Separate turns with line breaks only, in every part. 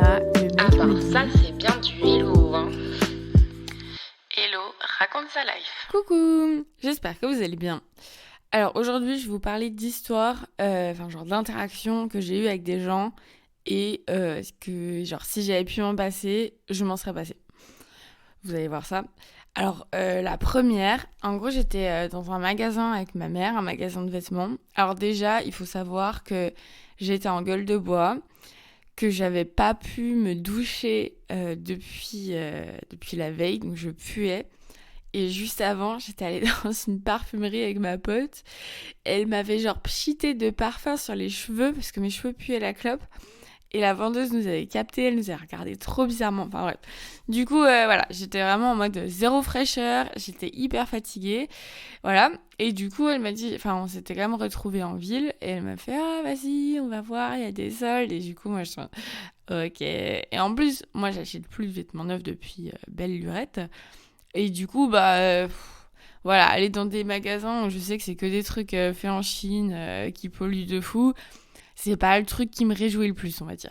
là, le mec
Ah bah
me dit
ça c'est bien du hello, hein. Hello, raconte sa life.
coucou, j'espère que vous allez bien. Alors aujourd'hui, je vais vous parler d'histoires, genre d'interactions que j'ai eues avec des gens et que genre si j'avais pu m'en passer, je m'en serais passée. Vous allez voir ça. Alors la première, en gros j'étais dans un magasin avec ma mère, un magasin de vêtements. Alors déjà, il faut savoir que j'étais en gueule de bois, que j'avais pas pu me doucher depuis la veille, donc je puais. Et juste avant, j'étais allée dans une parfumerie avec ma pote. Elle m'avait genre pchité de parfum sur les cheveux parce que mes cheveux puaient la clope. Et la vendeuse nous avait capté, elle nous avait regardé trop bizarrement. Enfin bref. Du coup, voilà, j'étais vraiment en mode zéro fraîcheur. J'étais hyper fatiguée. Voilà. Et du coup, elle m'a dit, enfin, on s'était quand même retrouvés en ville. Et elle m'a fait, ah, vas-y, on va voir, il y a des soldes. Et du coup, moi, je suis ok. Et en plus, moi, j'achète plus de vêtements neufs depuis belle lurette. Et du coup, voilà, aller dans des magasins où je sais que c'est que des trucs faits en Chine, qui polluent de fou, c'est pas le truc qui me réjouit le plus, on va dire.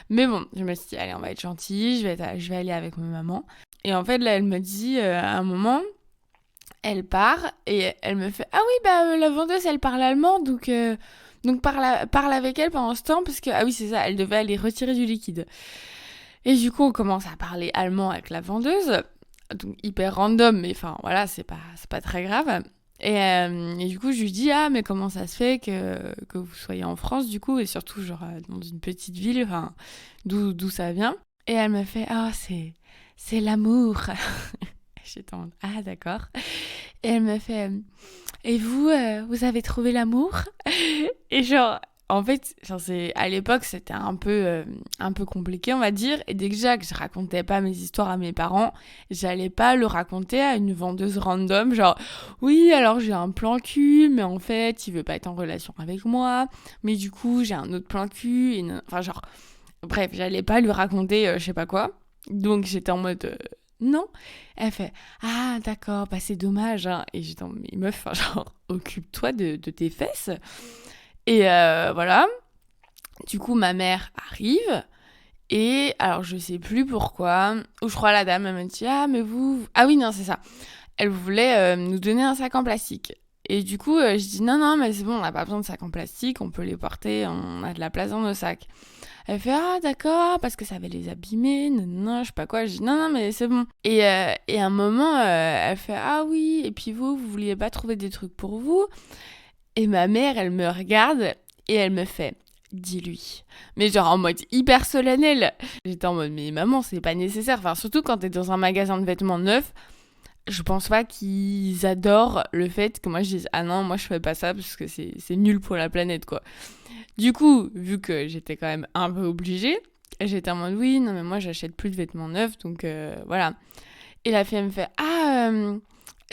Mais bon, je me suis dit, allez, on va être gentil, je vais aller avec ma maman. Et en fait, là, elle me dit, à un moment, elle part et elle me fait, ah oui, la vendeuse, elle parle allemand, donc parle avec elle pendant ce temps, parce que, ah oui, c'est ça, elle devait aller retirer du liquide. Et du coup, on commence à parler allemand avec la vendeuse. Donc hyper random, mais enfin voilà, c'est pas très grave. Et du coup, je lui dis, ah, mais comment ça se fait que vous soyez en France, du coup, et surtout, genre, dans une petite ville, enfin, d'où ça vient. Et elle me fait, ah, c'est l'amour. J'étais en mode, ah, d'accord. Et elle me fait, et vous, vous avez trouvé l'amour? Et genre, en fait, genre à l'époque, c'était un peu compliqué, on va dire. Et déjà que je racontais pas mes histoires à mes parents, j'allais pas le raconter à une vendeuse random. Genre, oui, alors j'ai un plan cul, mais en fait, il veut pas être en relation avec moi. Mais du coup, j'ai un autre plan cul. Enfin, genre, bref, j'allais pas lui raconter je sais pas quoi. Donc, j'étais en mode... non. Elle fait, ah, d'accord, c'est dommage, hein. Et j'étais en mode, mais meuf, genre, occupe-toi de tes fesses. Et voilà. Du coup, ma mère arrive. Et alors, je sais plus pourquoi. Ou je crois la dame, elle m'a dit, ah, mais vous... Ah oui, non, c'est ça. Elle voulait nous donner un sac en plastique. Et du coup, je dis, non, non, mais c'est bon, on n'a pas besoin de sac en plastique. On peut les porter, on a de la place dans nos sacs. Elle fait, ah, d'accord, parce que ça va les abîmer. Non, non, je sais pas quoi. Je dis, non, non, mais c'est bon. Et à un moment, elle fait, ah oui, et puis vous vouliez pas trouver des trucs pour vous? Et ma mère, elle me regarde et elle me fait, dis-lui. Mais genre en mode hyper solennel. J'étais en mode, mais maman, c'est pas nécessaire. Enfin, surtout quand t'es dans un magasin de vêtements neufs, je pense pas qu'ils adorent le fait que moi je dise, ah non, moi je fais pas ça parce que c'est nul pour la planète, quoi. Du coup, vu que j'étais quand même un peu obligée, j'étais en mode, oui, non, mais moi j'achète plus de vêtements neufs, donc voilà. Et la fille, elle me fait, ah,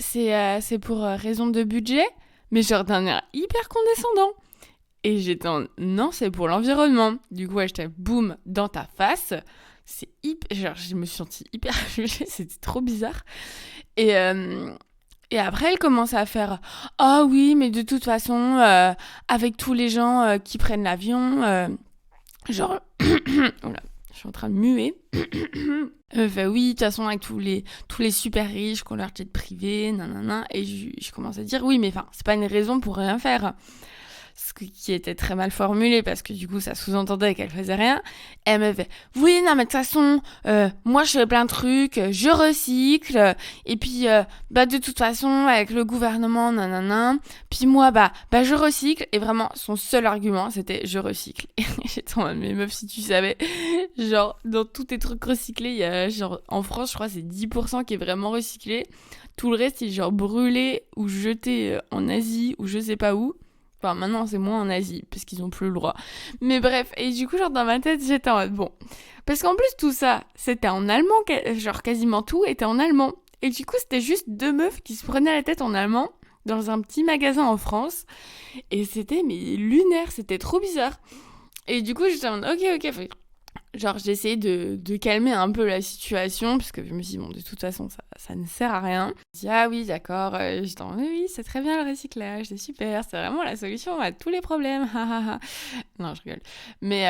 c'est pour raison de budget? Mais genre d'un air hyper condescendant. Et j'étais en, non, c'est pour l'environnement. Du coup, j'étais boum dans ta face. C'est hyper, genre je me suis sentie hyper jugée, c'était trop bizarre. Et après, elle commence à faire, ah oui, mais de toute façon, avec tous les gens qui prennent l'avion, genre, oula, je suis en train de muer. Fait oui, de toute façon, avec tous les super riches qui ont leur jet privé, nanana. Et je commence à dire, oui, mais enfin, c'est pas une raison pour rien faire. Ce qui était très mal formulé parce que du coup ça sous-entendait qu'elle faisait rien. Elle me fait, oui, non mais de toute façon, moi je fais plein de trucs, je recycle, et puis de toute façon avec le gouvernement, nanana, puis moi je recycle, et vraiment son seul argument c'était je recycle. Et j'étais en mode, mais meuf, si tu savais, genre dans tous tes trucs recyclés, il y a genre en France je crois c'est 10% qui est vraiment recyclé, tout le reste il est genre brûlé ou jeté en Asie ou je sais pas où. Enfin, maintenant, c'est moins en Asie, parce qu'ils ont plus le droit. Mais bref, et du coup, genre, dans ma tête, j'étais en mode, bon. Parce qu'en plus, tout ça, c'était en allemand, genre, quasiment tout était en allemand. Et du coup, c'était juste deux meufs qui se prenaient la tête en allemand, dans un petit magasin en France. Et c'était, mais lunaire, c'était trop bizarre. Et du coup, j'étais en mode, ok. Genre, j'ai essayé de calmer un peu la situation, parce que je me suis dit, bon, de toute façon, ça ne sert à rien. Je dis ah oui d'accord, je dis oui c'est très bien le recyclage, c'est super, c'est vraiment la solution à tous les problèmes. Non je rigole. Mais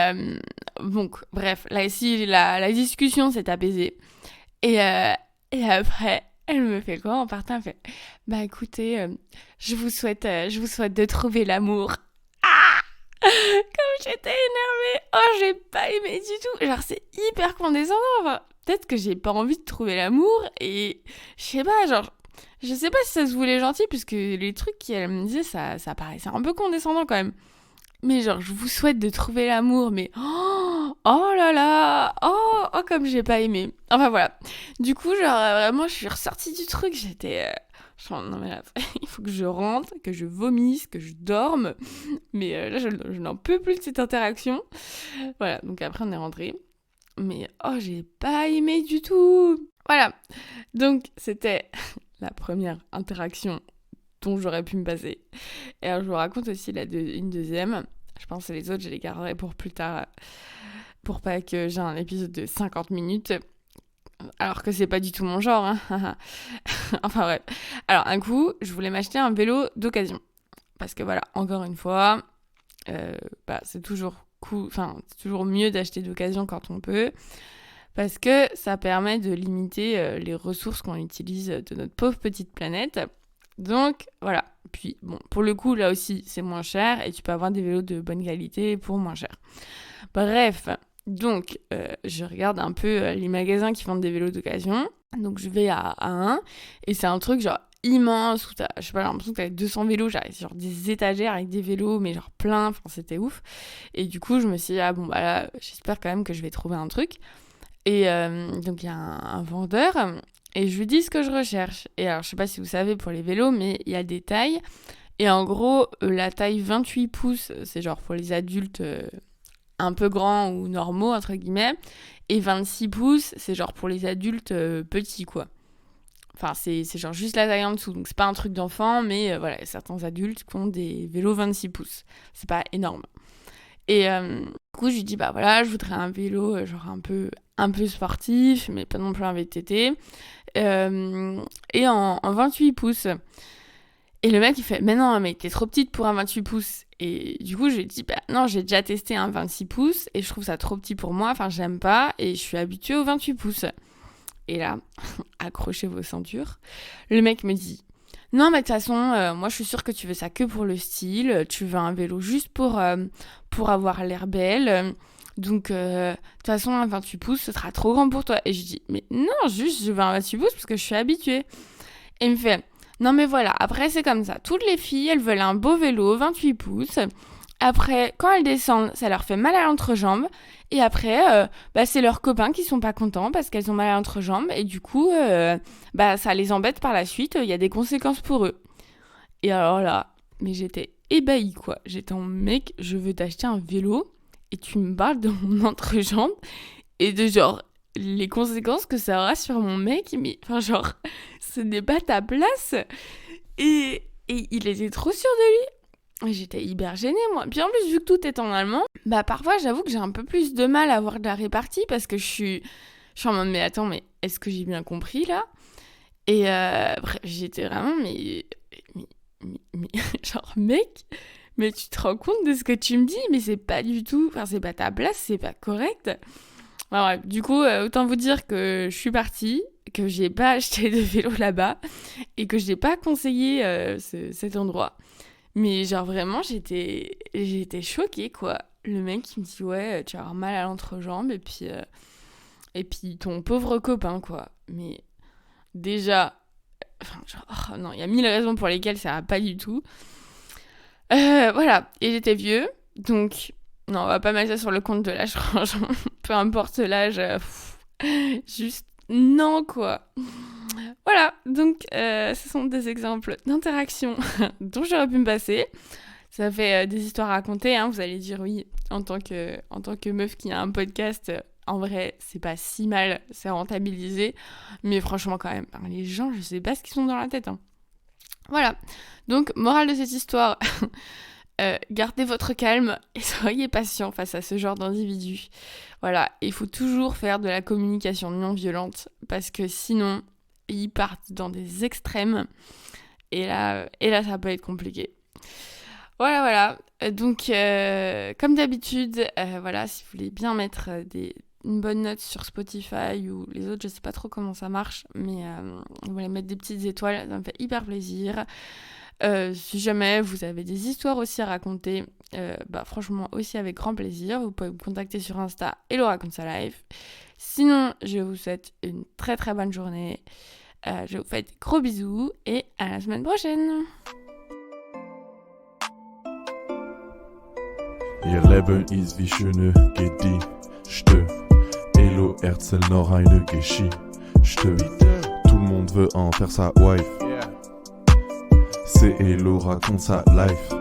donc bref, là ici la discussion s'est apaisée et après elle me fait quoi en partant, elle fait bah écoutez, je vous souhaite de trouver l'amour. Ah comme j'étais énervée, oh j'ai pas aimé du tout, genre c'est hyper condescendant, enfin, peut-être que j'ai pas envie de trouver l'amour et je sais pas, genre je sais pas si ça se voulait gentil puisque les trucs qu'elle me disait ça paraissait un peu condescendant quand même. Mais genre je vous souhaite de trouver l'amour, mais oh là là, oh comme j'ai pas aimé. Enfin voilà. Du coup genre vraiment je suis ressortie du truc, j'étais genre, non mais là, il faut que je rentre, que je vomisse, que je dorme. Mais là, je n'en peux plus de cette interaction. Voilà, donc après, on est rentré. Mais oh, j'ai pas aimé du tout. Voilà, donc c'était la première interaction dont j'aurais pu me passer. Et alors, je vous raconte aussi une deuxième. Je pense que les autres, je les garderai pour plus tard, pour pas que j'ai un épisode de 50 minutes. Alors que c'est pas du tout mon genre. Hein. Enfin bref. Alors, un coup, je voulais m'acheter un vélo d'occasion. Parce que voilà, encore une fois, c'est toujours cool, enfin, c'est toujours mieux d'acheter d'occasion quand on peut. Parce que ça permet de limiter les ressources qu'on utilise de notre pauvre petite planète. Donc voilà. Puis bon, pour le coup, là aussi, c'est moins cher et tu peux avoir des vélos de bonne qualité pour moins cher. Bref, donc je regarde un peu les magasins qui vendent des vélos d'occasion. Donc je vais à un et c'est un truc genre immense où t'as, je sais pas, l'impression que t'avais 200 vélos, j'avais genre des étagères avec des vélos mais genre plein, enfin c'était ouf. Et du coup je me suis dit ah bon bah là j'espère quand même que je vais trouver un truc. Et donc il y a un vendeur et je lui dis ce que je recherche. Et alors je sais pas si vous savez pour les vélos mais il y a des tailles et en gros la taille 28 pouces c'est genre pour les adultes un peu grands ou normaux entre guillemets et 26 pouces c'est genre pour les adultes petits quoi. Enfin, c'est genre juste la taille en dessous. Donc, c'est pas un truc d'enfant, mais voilà, certains adultes qui ont des vélos 26 pouces. C'est pas énorme. Et du coup, je lui dis, bah voilà, je voudrais un vélo genre un peu sportif, mais pas non plus un VTT. Et en 28 pouces. Et le mec, il fait, mais non, mais t'es trop petite pour un 28 pouces. Et du coup, je lui ai dit, bah non, j'ai déjà testé un 26 pouces et je trouve ça trop petit pour moi. Enfin, j'aime pas et je suis habituée au 28 pouces. Et là, accrochez vos ceintures. Le mec me dit non, mais de toute façon, moi je suis sûre que tu veux ça que pour le style. Tu veux un vélo juste pour avoir l'air belle. Donc, de toute façon, un 28 pouces, ce sera trop grand pour toi. Et je dis mais non, juste je veux un 28 pouces parce que je suis habituée. Et il me fait non, mais voilà, après c'est comme ça. Toutes les filles, elles veulent un beau vélo 28 pouces. Après, quand elles descendent, ça leur fait mal à l'entrejambe. Et après, c'est leurs copains qui sont pas contents parce qu'elles ont mal à l'entrejambe. Et du coup, ça les embête par la suite. Il y a des conséquences pour eux. Et alors là, mais j'étais ébahie, quoi. J'étais en mec, je veux t'acheter un vélo. Et tu me parles de mon entrejambe. Et de genre, les conséquences que ça aura sur mon mec. Mais, enfin, genre, ce n'est pas ta place. Et il était trop sûr de lui. J'étais hyper gênée, moi. Puis en plus, vu que tout est en allemand, parfois, j'avoue que j'ai un peu plus de mal à avoir de la répartie parce que je suis en mode, mais attends, mais est-ce que j'ai bien compris, là? Et bref, j'étais vraiment, mais, genre, mec, mais tu te rends compte de ce que tu me dis? Mais c'est pas du tout, enfin, c'est pas ta place, c'est pas correct. Enfin, bref, du coup, autant vous dire que je suis partie, que j'ai pas acheté de vélo là-bas et que j'ai pas conseillé cet endroit. Mais genre vraiment, j'étais choquée, quoi. Le mec, il me dit, ouais, tu vas avoir mal à l'entrejambe, et puis ton pauvre copain, quoi. Mais déjà, enfin, genre, oh, non, il y a 1000 raisons pour lesquelles ça va pas du tout. Voilà, et j'étais vieux, donc, non, on va pas mettre ça sur le compte de l'âge, franchement. Peu importe l'âge, juste, non, quoi. Voilà, donc ce sont des exemples d'interactions dont j'aurais pu me passer. Ça fait des histoires à raconter, hein. Vous allez dire oui, en tant que meuf qui a un podcast, en vrai, c'est pas si mal, c'est rentabilisé. Mais franchement, quand même, les gens, je sais pas ce qu'ils sont dans la tête. Hein. Voilà, donc morale de cette histoire, gardez votre calme et soyez patient face à ce genre d'individus. Voilà, il faut toujours faire de la communication non violente parce que sinon... ils partent dans des extrêmes. Et là, ça peut être compliqué. Voilà. Donc, comme d'habitude, voilà, si vous voulez bien mettre une bonne note sur Spotify ou les autres, je sais pas trop comment ça marche, mais vous voulez mettre des petites étoiles, ça me fait hyper plaisir. Si jamais vous avez des histoires aussi à raconter, franchement aussi avec grand plaisir, vous pouvez me contacter sur Insta Hello raconte sa life. Sinon, je vous souhaite une très très bonne journée. Je vous fais des gros bisous et à la semaine prochaine.
Ihr Leben ist wie schöne Gedichte. Hello erzähl noch eine Geschichte. Tout le monde veut en faire sa wife. C'est Hello raconte sa life.